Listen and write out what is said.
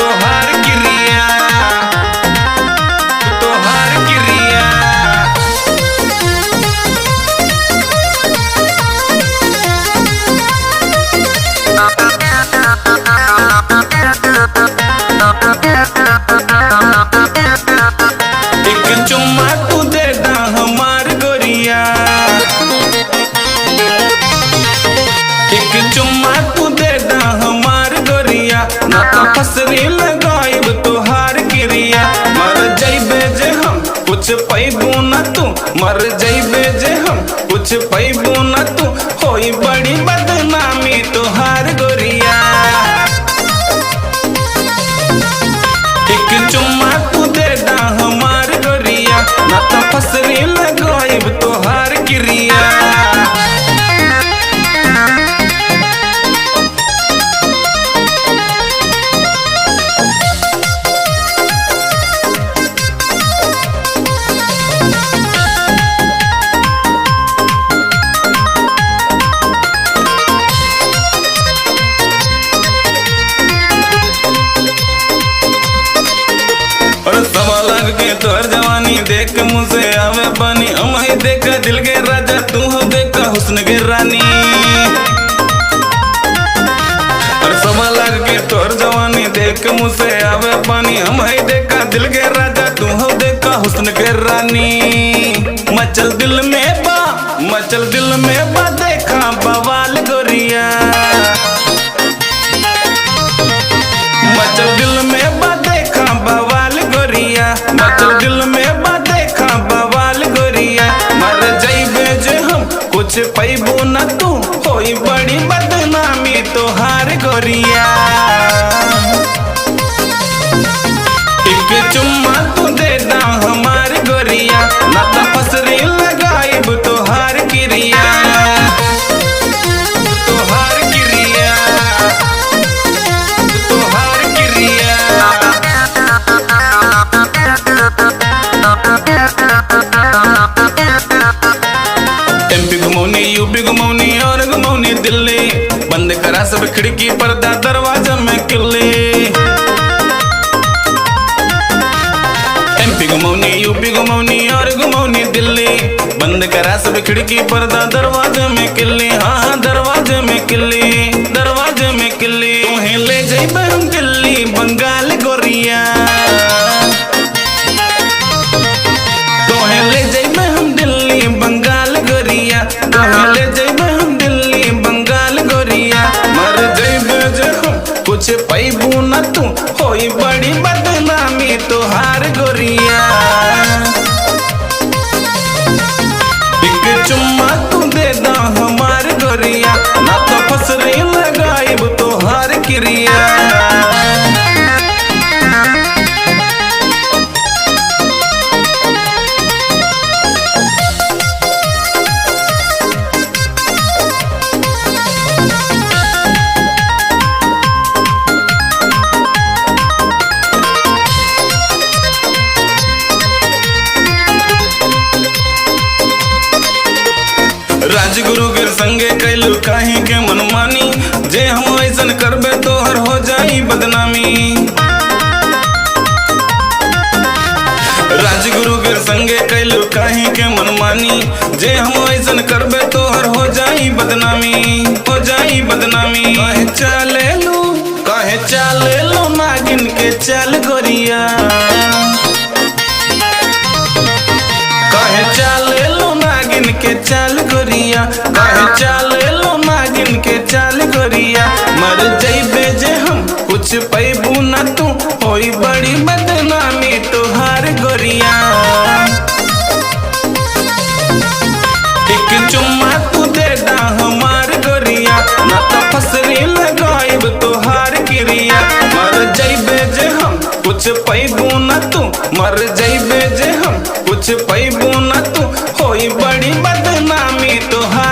तोहार क्रिया तोहार क्रिया एक चुम्मा तू दे दा हमार गोरिया, एक चुम्मा तू दे दा हमार गोरिया, ना तो फसरी लगाइब तोहार क्रिया। मर जइबे जे हम कुछ पैबू न तू, मर जइबे जे हम कुछ पैबू न तू, होई बड़ी बदनामी तोहार गोरिया। एक चुम्मा तू दे दा हमार गोरिया, ना तो फसरी लगाइब तोहार क्रिया। सवा लाख के तोहर जवानी देख मुझसे आवे पानी, हम ही देखा दिल के राजा तू हो देखा हुस्न के रानी। और सवा लाख के तोहर जवानी देख मुझसे आवे पानी, हम ही देखा दिल के राजा तू हो देखा हुस्न के रानी। मचल दिल में बा, मचल दिल में बा देखा बवाल गोरिया, मचल दिल में बा देखा बवाल गोरिया, मचल दिल में बा देखा बवाल गोरिया। मर जइबे जे हम कुछ पैबू न तू, होई बड़ी बदनामी तोहार गोरिया। एक चुम्मा तू दे दा हमार गोरिया, ना तो फसरी लगाइब तोहार क्रिया तोहार क्रिया तोहार क्रिया। एमपी घुमौनी यूपी घुमौनी और घुमौनी दिल्ली, बंद करा सब खिड़की पर्दा दरवाजा में किल्ली। एमपी घुमौनी यूपी घुमौनी और घुमौनी दिल्ली, बंद करा सब खिड़की पर्दा दरवाजे में किल्ली। हाँ दरवाजे में किल्ली, दरवाजे में किल्ली। तुम्हें ले जाइबे हम दिल्ली बंगाल गोरिया, तुम्हें ले जाइबे हम दिल्ली बंगाल गोरिया, तुम्हें ले जाइबे हम दिल्ली बंगाल गोरिया। मर जइबे जे हम कुछ पैबू न तू, होई बड़ी बदनामी तोहार गोरिया। एक चुम्मा तू दे दा हमार गोरिया, ना तो फसरी लगाइब तोहार क्रिया। राजगुरु के संगे कैलू काहे के मनमानी, जे हम ऐसन करबे तोहर हो जाई बदनामी। राजगुरु के संगे कैलू काहे के मनमानी, जे हम ऐसन करबे तोहर हो जाई बदनामी, हो जाई बदनामी। काहे चाले लो नागिन के चाल गोरिया, काहे चाले लो नागिन के चाल गोरिया, काहे चाले लो नागिन के चाल गोरिया। मर जइबे जे हम कुछ पैबू न तू, होई बड़ी बदनामी तोहार गोरिया। एक चुम्मा तू दे दा हमार गोरिया, ना तो फसरी लगाइब तोहार क्रिया। मर जइबे जे हम कुछ पैबू न तू, मर जइबे जे हम कुछ पैबू न तू, होई बड़ी बदनामी तोहार